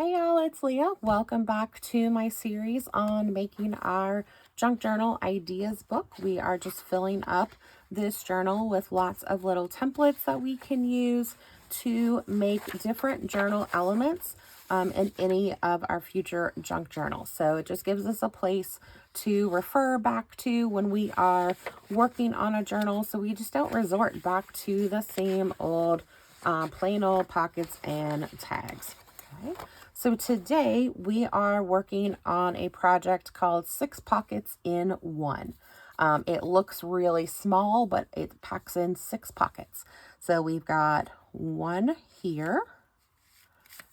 Hey y'all, it's Leah. Welcome back to my series on making our junk journal ideas book. We are just filling up this journal with lots of little templates that we can use to make different journal elements in any of our future junk journals. So it just gives us a place to refer back to when we are working on a journal, so we just don't resort back to the same old plain old pockets and tags. Okay. So today we are working on a project called 6 Pockets in One. It looks really small, but it packs in 6 pockets. So we've got one here,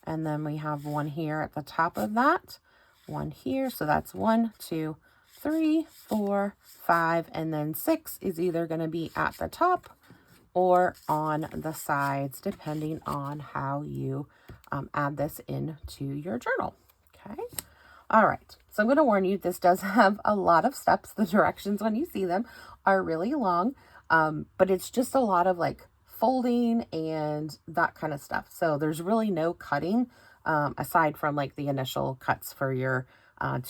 and then we have one here at the top of that, one here. So that's 1, 2, 3, 4, 5, and then 6 is either going to be at the top or on the sides, depending on how you add this into your journal. Okay. All right. So I'm going to warn you, this does have a lot of steps. The directions when you see them are really long, but it's just a lot of like folding and that kind of stuff. So there's really no cutting aside from like the initial cuts for your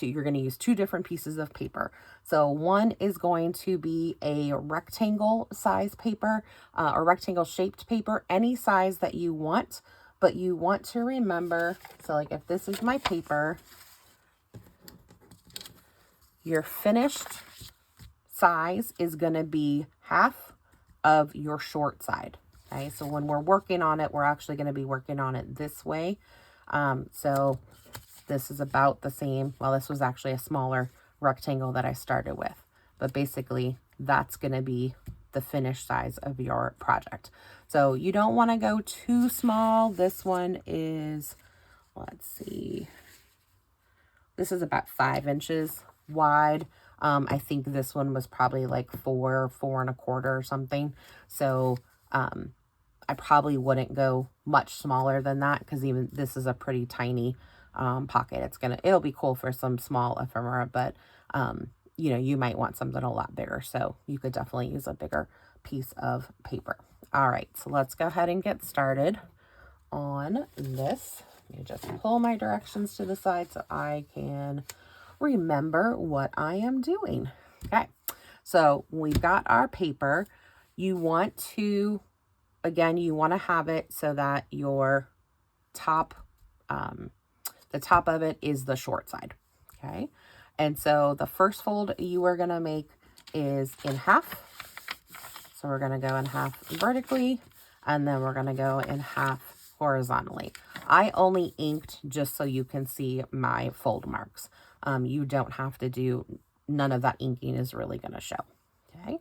you're going to use 2 different pieces of paper. So one is going to be a rectangle size paper or rectangle shaped paper, any size that you want, but you want to remember, so like if this is my paper, your finished size is going to be half of your short side. Okay, so when we're working on it, we're actually going to be working on it this way. So this is about the same. Well, this was actually a smaller rectangle that I started with, but basically that's going to be the finished size of your project. So you don't want to go too small. This one is, let's see, this is about 5 inches wide. I think this one was probably like 4 1/4 or something. So I probably wouldn't go much smaller than that, because even this is a pretty tiny pocket. It'll be cool for some small ephemera, but you know, you might want something a lot bigger. So you could definitely use a bigger piece of paper. All right, so let's go ahead and get started on this. Let me just pull my directions to the side so I can remember what I am doing. Okay, so we've got our paper. You want to, again, you want to have it so that your top, the top of it is the short side. Okay, and so the first fold you are going to make is in half. So we're going to go in half vertically, and then we're going to go in half horizontally. I only inked just so you can see my fold marks. You don't have to do, none of that inking is really going to show. Okay.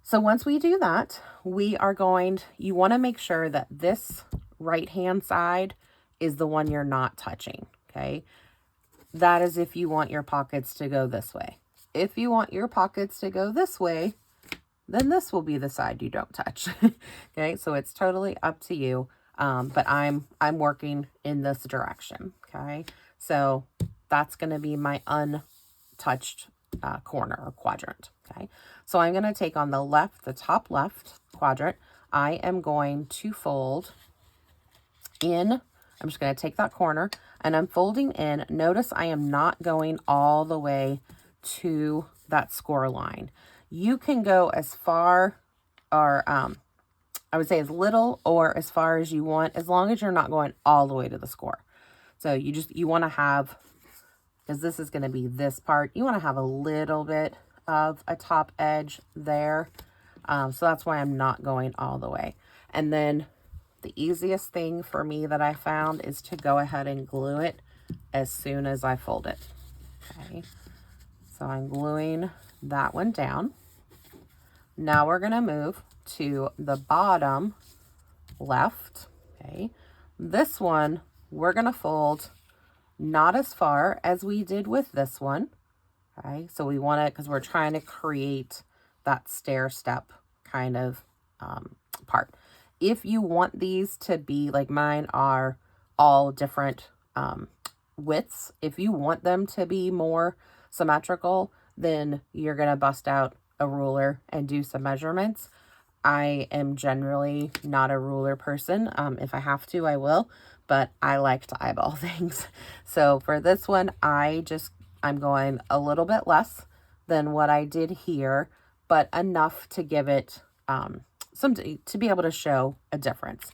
So once we do that, you want to make sure that this right-hand side is the one you're not touching. Okay. That is if you want your pockets to go this way. If you want your pockets to go this way, then this will be the side you don't touch. Okay. So it's totally up to you. But I'm working in this direction. Okay. So that's going to be my untouched corner or quadrant. Okay. So I'm going to take on the left, the top left quadrant. I am going to fold in. I'm just going to take that corner and I'm folding in. Notice I am not going all the way to that score line. You can go as far, or I would say as little or as far as you want, as long as you're not going all the way to the score. So you want to have, because this is going to be this part, you want to have a little bit of a top edge there. So that's why I'm not going all the way. And then the easiest thing for me that I found is to go ahead and glue it as soon as I fold it. Okay. So I'm gluing that one down. Now we're going to move to the bottom left. Okay. This one, we're going to fold not as far as we did with this one. Okay. So we want to, because we're trying to create that stair step kind of part. If you want these to be, like mine are all different widths, if you want them to be more symmetrical, then you're going to bust out a ruler and do some measurements. I am generally not a ruler person. If I have to, I will, but I like to eyeball things. So for this one, I'm going a little bit less than what I did here, but enough to give it to be able to show a difference.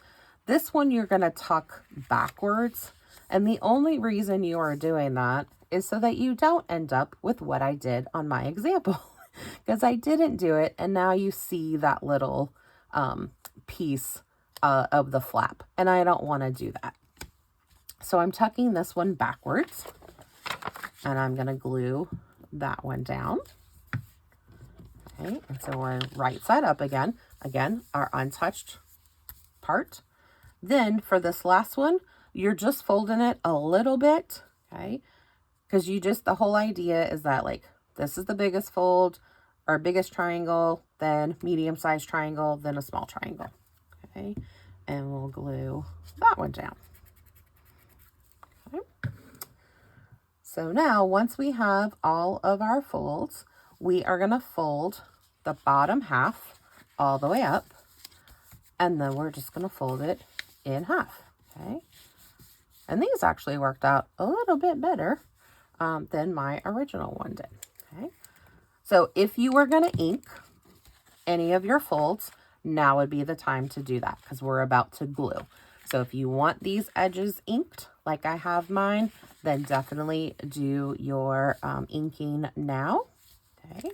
This one you're going to tuck backwards, and the only reason you are doing that is so that you don't end up with what I did on my example, because I didn't do it, and now you see that little piece of the flap, and I don't want to do that. So I'm tucking this one backwards, and I'm going to glue that one down. Okay, and so we're right side up again. Again, our untouched part. Then for this last one, you're just folding it a little bit, okay? Because the whole idea is that, like, this is the biggest fold, or biggest triangle, then medium-sized triangle, then a small triangle, okay? And we'll glue that one down. Okay. So now, once we have all of our folds, we are going to fold the bottom half all the way up, and then we're just going to fold it in half, okay? And these actually worked out a little bit better than my original one did, okay? So if you were going to ink any of your folds, now would be the time to do that, because we're about to glue. So if you want these edges inked, like I have mine, then definitely do your inking now, okay?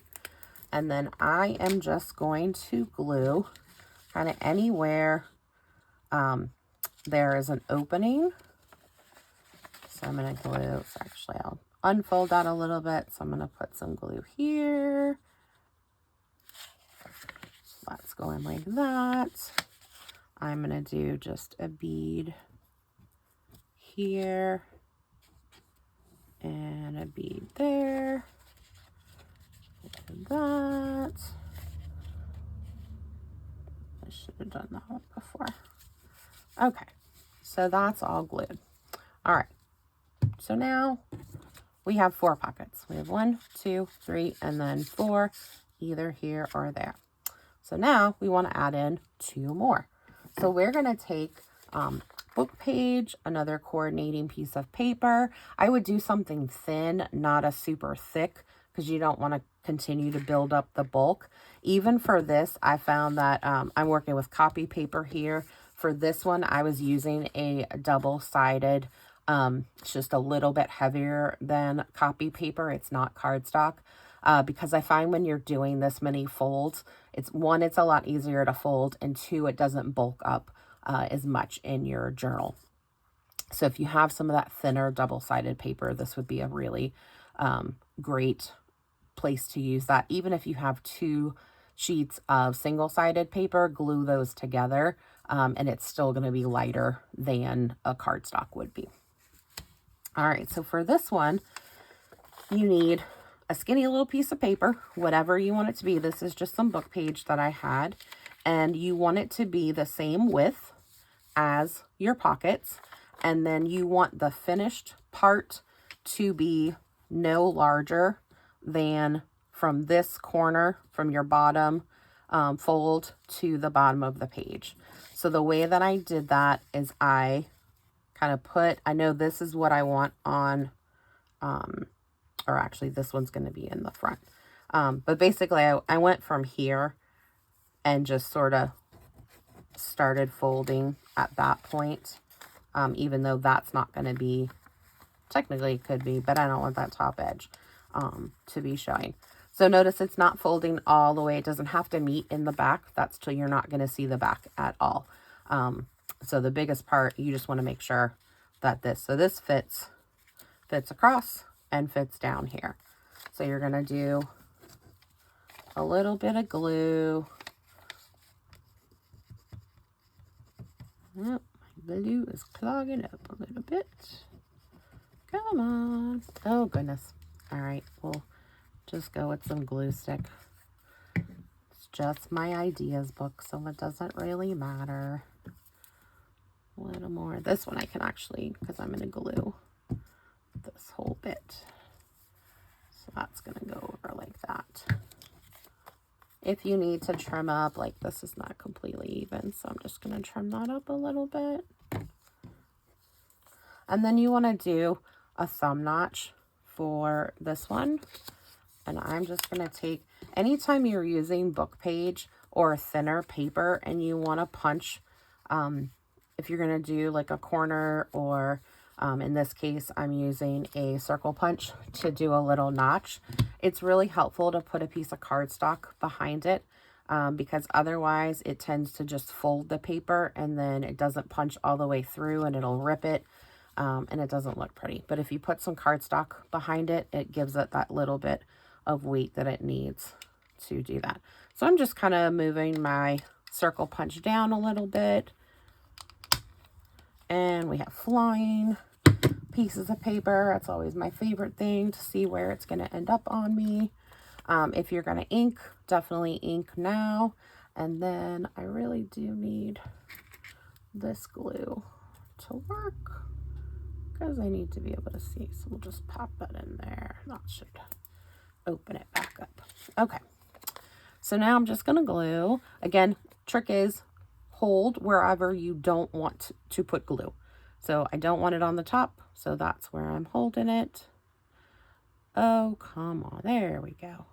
And then I am just going to glue kind of anywhere there is an opening. So I'm going to glue, so actually I'll unfold that a little bit. So I'm going to put some glue here. So that's going like that. I'm going to do just a bead here and a bead there. That. I should have done that one before. Okay, so that's all glued. All right, so now we have 4 pockets. We have 1, 2, 3, and then 4, either here or there. So now we want to add in 2 more. So we're going to take book page, another coordinating piece of paper. I would do something thin, not a super thick, because you don't want to continue to build up the bulk. Even for this, I found that I'm working with copy paper here. For this one, I was using a double-sided, it's just a little bit heavier than copy paper. It's not cardstock, because I find when you're doing this many folds, it's a lot easier to fold, and 2, it doesn't bulk up as much in your journal. So if you have some of that thinner double-sided paper, this would be a really great place to use that. Even if you have 2 sheets of single-sided paper, glue those together, and it's still going to be lighter than a cardstock would be. All right, so for this one, you need a skinny little piece of paper, whatever you want it to be. This is just some book page that I had, and you want it to be the same width as your pockets, and then you want the finished part to be no larger than from this corner, from your bottom fold to the bottom of the page. So the way that I did that is I kind of I know this is what I want on, or actually this one's going to be in the front. But basically I went from here and just sort of started folding at that point, even though that's not going to be, technically it could be, but I don't want that top edge to be showing. So notice it's not folding all the way. It doesn't have to meet in the back. That's till you're not going to see the back at all. So the biggest part, you just want to make sure that this fits across and fits down here. So you're going to do a little bit of glue. Oh, my glue is clogging up a little bit. Come on. Oh, goodness. All right, we'll just go with some glue stick. It's just my ideas book, so it doesn't really matter. A little more. This one I can actually, because I'm going to glue this whole bit. So that's going to go over like that. If you need to trim up, like this is not completely even, so I'm just going to trim that up a little bit. And then you want to do a thumb notch for this one. And I'm just going to take, anytime you're using book page or thinner paper and you want to punch, if you're going to do like a corner or in this case, I'm using a circle punch to do a little notch. It's really helpful to put a piece of cardstock behind it because otherwise it tends to just fold the paper and then it doesn't punch all the way through and it'll rip it and it doesn't look pretty. But if you put some cardstock behind it, it gives it that little bit of weight that it needs to do that. So I'm just kind of moving my circle punch down a little bit. And we have flying pieces of paper. That's always my favorite thing, to see where it's going to end up on me. If you're going to ink, definitely ink now. And then I really do need this glue to work because I need to be able to see. So we'll just pop that in there. That should open it back up. Okay. So now I'm just going to glue. Again, trick is hold wherever you don't want to put glue. So I don't want it on the top, so that's where I'm holding it. Oh, come on. There we go.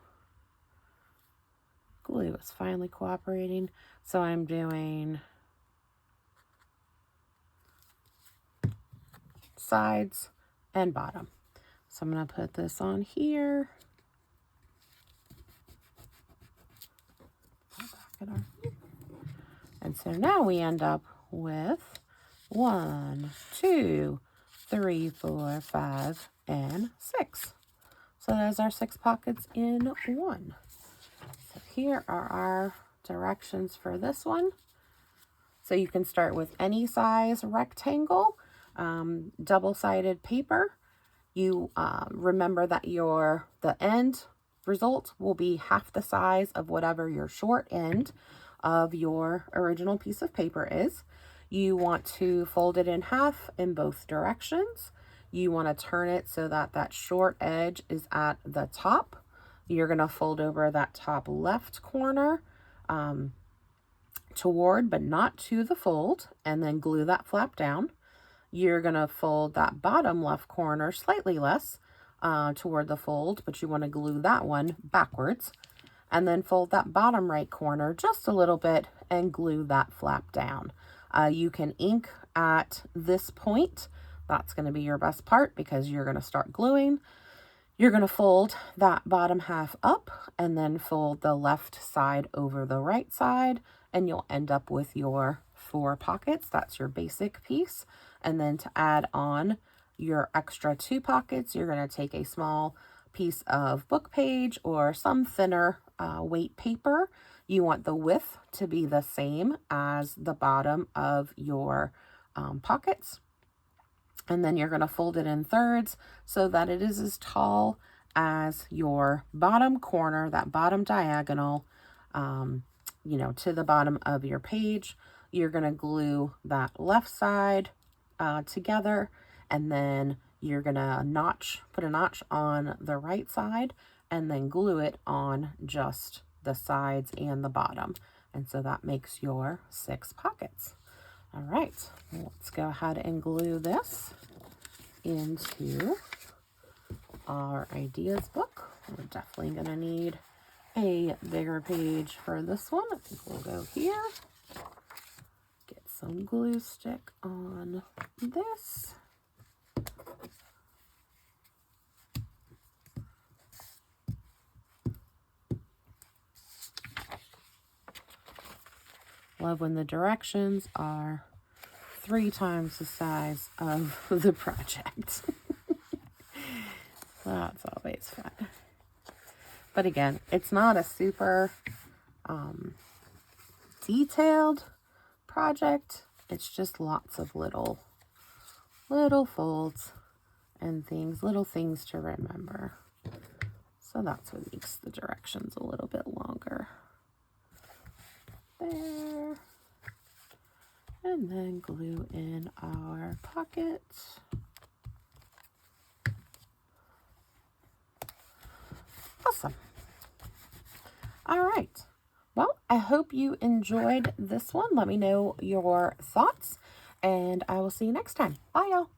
Glue is finally cooperating. So I'm doing sides and bottom. So I'm going to put this on here. And so now we end up with 1, 2, 3, 4, 5, and 6. So there's our 6 pockets in one. So here are our directions for this one. So you can start with any size rectangle, double-sided paper. You remember that the end result will be half the size of whatever your short end of your original piece of paper is. You want to fold it in half in both directions. You want to turn it so that that short edge is at the top. You're going to fold over that top left corner toward, but not to the fold, and then glue that flap down. You're going to fold that bottom left corner slightly less toward the fold, but you want to glue that one backwards. And then fold that bottom right corner just a little bit and glue that flap down. You can ink at this point. That's going to be your best part because you're going to start gluing. You're going to fold that bottom half up and then fold the left side over the right side, and you'll end up with your 4 pockets. That's your basic piece. And then to add on your extra 2 pockets, you're going to take a small piece of book page or some thinner weight paper. You want the width to be the same as the bottom of your pockets. And then you're going to fold it in thirds so that it is as tall as your bottom corner, that bottom diagonal, to the bottom of your page. You're going to glue that left side together, and then you're going to put a notch on the right side and then glue it on just the sides and the bottom. And so that makes your 6 pockets. All right, let's go ahead and glue this into our ideas book. We're definitely going to need a bigger page for this one. I think we'll go here. Get some glue stick on this. Love when the directions are 3 times the size of the project. That's always fun. But again, it's not a super detailed project. It's just lots of little folds and little things to remember. So that's what makes the directions a little bit longer. There. And then glue in our pockets. Awesome. All right. Well, I hope you enjoyed this one. Let me know your thoughts, and I will see you next time. Bye, y'all.